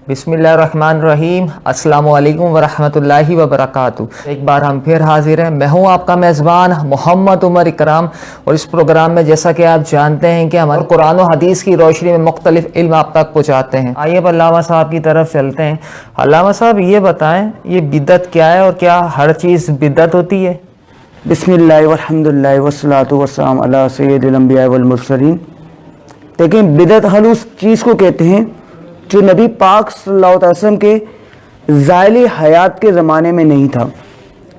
बिस्मिल्लाहिर्रहमानिर्रहीम। अस्सलामु अलैकुम वरहमतुल्लाहि वबरकातुह। एक बार हम फिर हाजिर हैं। मैं हूं आपका मेज़बान मोहम्मद उमर इकराम, और इस प्रोग्राम में जैसा कि आप जानते हैं कि हमारे कुरान और हदीस की रोशनी में मुख्तलिफ इल्म आप तक पहुँचाते हैं। आइए अब अल्लामा साहब की तरफ चलते हैं। अल्लामा साहब ये बताएँ, ये बिदअत क्या है और क्या हर चीज़ बिदअत होती है? बिस्मिल्लाह वल्हम्दुलिल्लाह वस्सलातु वस्सलाम अला सय्यदिल अंबिया वल मुरसलीन। देखिए, बिदअत हल उस चीज़ को कहते हैं जो नबी पाक सल्लल्लाहु अलैहि वसल्लम के ज़ाइल हयात के ज़माने में नहीं था।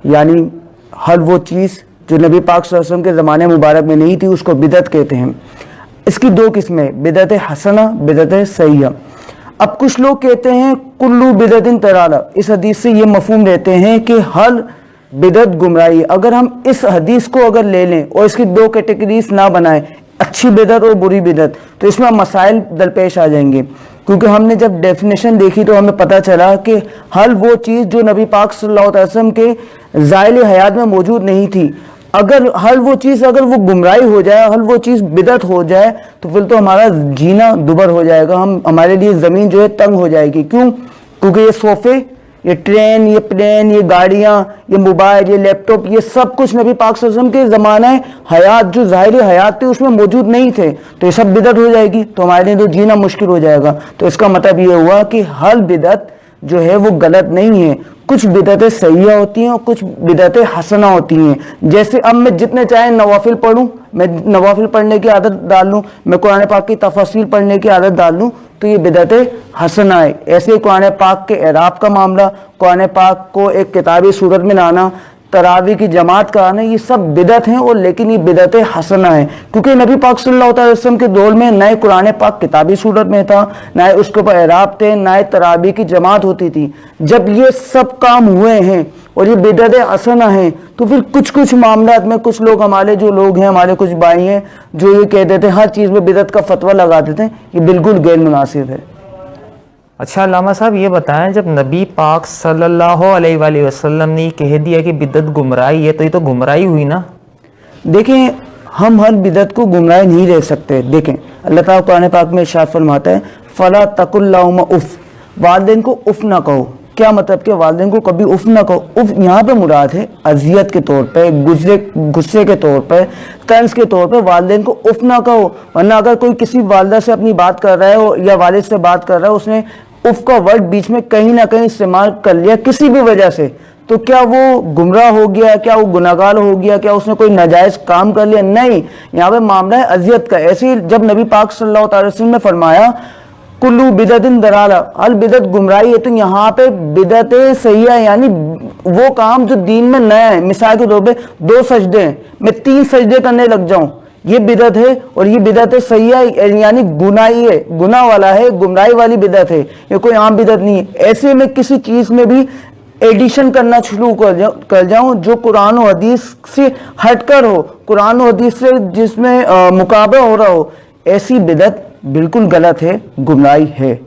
यानी हर वो चीज़ जो नबी पाक सल्लल्लाहु अलैहि वसल्लम के ज़माने मुबारक में नहीं थी उसको बिदअत कहते हैं। इसकी दो किस्में, बिदअत हसना, बिदअत सय्या। अब कुछ लोग कहते हैं कुल्लू बिदअतिन तराला, इस हदीस से ये मफहूम लेते हैं कि हर बिदअत गुमराही। अगर हम इस हदीस को अगर ले लें और इसकी दो कैटेगरीज ना बनाएं, अच्छी बिदअत और बुरी बिदअत, तो इसमें मसाइल दरपेश आ जाएंगे। क्योंकि हमने जब डेफिनेशन देखी तो हमें पता चला कि हल वो चीज़ जो नबी पाक सल्लल्लाहु अलैहि वसल्लम के ज़ाइल हयात में मौजूद नहीं थी, अगर हल वो चीज़ अगर वो गुमराही हो जाए, हल वो चीज़ बिदअत हो जाए, तो फिर तो हमारा जीना दुबर हो जाएगा। हमारे लिए ज़मीन जो है तंग हो जाएगी। क्यों? क्योंकि ये सोफ़े, ये ट्रेन, ये प्लेन, ये गाड़ियाँ, ये मोबाइल, ये लैपटॉप, ये सब कुछ नबी पाक सल्लल्लाहु अलैहि वसल्लम के ज़माने हयात जो ज़ाहिरी हयात थे उसमें मौजूद नहीं थे, तो ये सब बिदअत हो जाएगी, तो हमारे लिए तो जीना मुश्किल हो जाएगा। तो इसका मतलब ये हुआ कि हर बिदअत जो है वो गलत नहीं है। कुछ बिदअतें सय्या होती हैं और कुछ बिदअतें हसना होती हैं। जैसे अब मैं जितने चाहे नवाफिल पढ़ूँ, मैं नवाफिल पढ़ने की आदत डाल लूँ, मैं कुरान पाक की तफसील पढ़ने की आदत डाल लूँ, तो ये बिदअतें हसना है। ऐसे ही कुरान पाक के एराब का मामला, कुरान पाक को एक किताबी सूरत में लाना, तरावी की जमात कराना, ये सब बिदअत हैं, और लेकिन ये बिदअत हसना है। क्योंकि नबी पाक सल्लल्लाहु अलैहि वसल्लम के दौर में नए कुरान पाक किताबी सूरत में था, नए उसके ऊपर एराब थे, नए तरावी की जमात होती थी। जब ये सब काम हुए हैं और ये बिदअत हसना है, तो फिर कुछ कुछ मामलात में कुछ लोग, हमारे जो लोग हैं, हमारे कुछ भाई हैं, जो ये कह देते हैं, हर चीज़ में बिदअत का फतवा लगा देते हैं, ये बिल्कुल गैर मुनासिब है। अच्छा अल्लामा साहब ये बताएं, जब नबी पाक सल्लल्लाहु अलैहि वसल्लम ने कह दिया कि बिदअत गुमराही है, तो ये तो गुमराही हुई ना? देखें, हम हर बिदअत को गुमराह नहीं रह सकते। देखें, अल्लाह ताला कुरान पाक में इरशाद फरमाता है, फला तकुल लहुमा उफ, वालिदैन को उफ ना कहो। क्या मतलब कि वालिदैन को कभी उफ ना कहो। उफ यहाँ पे मुराद है अजियत के तौर पे, गुस्से के तौर पे, तंज के तौर पे वालिदैन को उफ ना कहो। वरना अगर कोई किसी वालिदा से अपनी बात कर रहा है या वालिद से बात कर रहा है, उसने उफ का वर्ड बीच में कहीं ना कहीं इस्तेमाल कर लिया किसी भी वजह से, तो क्या वो गुमराह हो गया? क्या वो गुनाहगार हो गया? क्या उसने कोई नाजायज़ काम कर लिया? नहीं, यहाँ पे मामला है अजियत का। ऐसे ही जब नबी पाक सल्लल्लाहु अलैहि वसल्लम ने फरमाया कुल्लू बिदअतिन दलाला, अल बिदअत गुमराही है, तो यहाँ पे बिदअत सय्या यानी वो काम जो दीन में नया है। मिसाल के तौर पे 2 सजदे हैं, मैं 3 सजदे करने लग जाऊं, ये बिदअत है। और ये बिदअत सय्या यानी गुनाही है, गुनाह वाला है, गुमराही वाली बिदअत है, ये कोई आम बिदअत नहीं है। ऐसे में किसी चीज़ में भी एडिशन करना शुरू कर जाऊं जो कुरान और हदीस से हटकर हो, कुरान और हदीस से जिसमें मुकाबला हो रहा हो, ऐसी बिदअत बिल्कुल गलत है, गुमराही है।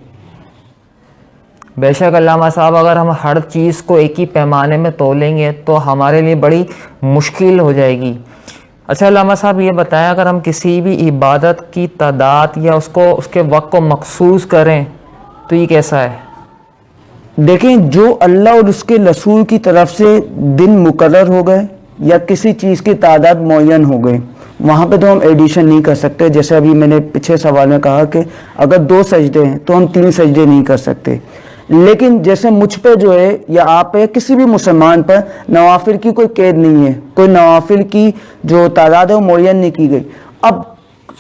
बेशक अल्लामा साहब, अगर हम हर चीज़ को एक ही पैमाने में तोलेंगे तो हमारे लिए बड़ी मुश्किल हो जाएगी। अच्छा अल्लामा साहब ये बताएं, अगर हम किसी भी इबादत की तादाद या उसके वक्त को मखसूस करें तो ये कैसा है? देखें, जो अल्लाह और उसके रसूल की तरफ से दिन मुकर्रर हो गए या किसी चीज़ की तादाद मुअय्यन हो गई, वहाँ पे तो हम एडिशन नहीं कर सकते। जैसे अभी मैंने पिछले सवाल में कहा कि अगर 2 सजदे हैं तो हम 3 सजदे नहीं कर सकते। लेकिन जैसे मुझ पे जो है या आप पे, किसी भी मुसलमान पर नवाफिल की कोई कैद नहीं है, कोई नवाफिल की जो तादाद है वो मुअय्यन नहीं की गई। अब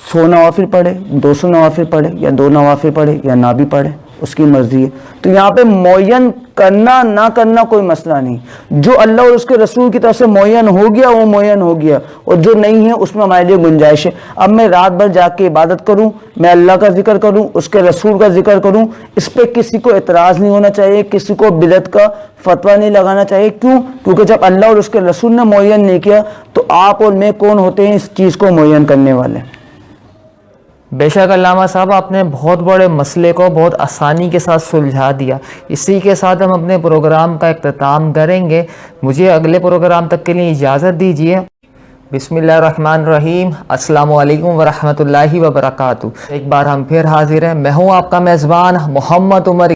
100 नवाफिल पढ़े, 200 नवाफिल पढ़े, या 2 नवाफिल पढ़े या ना भी पढ़े, उसकी मर्जी है। तो यहाँ पे मुअय्यन करना ना करना कोई मसला नहीं। जो अल्लाह और उसके रसूल की तरफ से मुअय्यन हो गया वो मुअय्यन हो गया, और जो नहीं है उसमें हमारे लिए गुंजाइश है। अब मैं रात भर जाके के इबादत करूँ, मैं अल्लाह का जिक्र करूँ, उसके रसूल का जिक्र करूँ, इस पर किसी को एतराज़ नहीं होना चाहिए, किसी को बिदअत का फतवा नहीं लगाना चाहिए। क्यों? क्योंकि जब अल्लाह और उसके रसूल ने मुअय्यन नहीं किया तो आप और मैं कौन होते हैं इस चीज़ को मुअय्यन करने वाले। बेशक अल्लामा साहब, आपने बहुत बड़े मसले को बहुत आसानी के साथ सुलझा दिया। इसी के साथ हम अपने प्रोग्राम का इख्तिताम करेंगे। मुझे अगले प्रोग्राम तक के लिए इजाज़त दीजिए। बिस्मिल्लाहिर्रहमानिर्रहीम। अस्सलामु अलैकुम वरहमतुल्लाहि वबरकातुह। एक बार हम फिर हाजिर हैं। मैं हूँ आपका मेज़बान मोहम्मद उमर।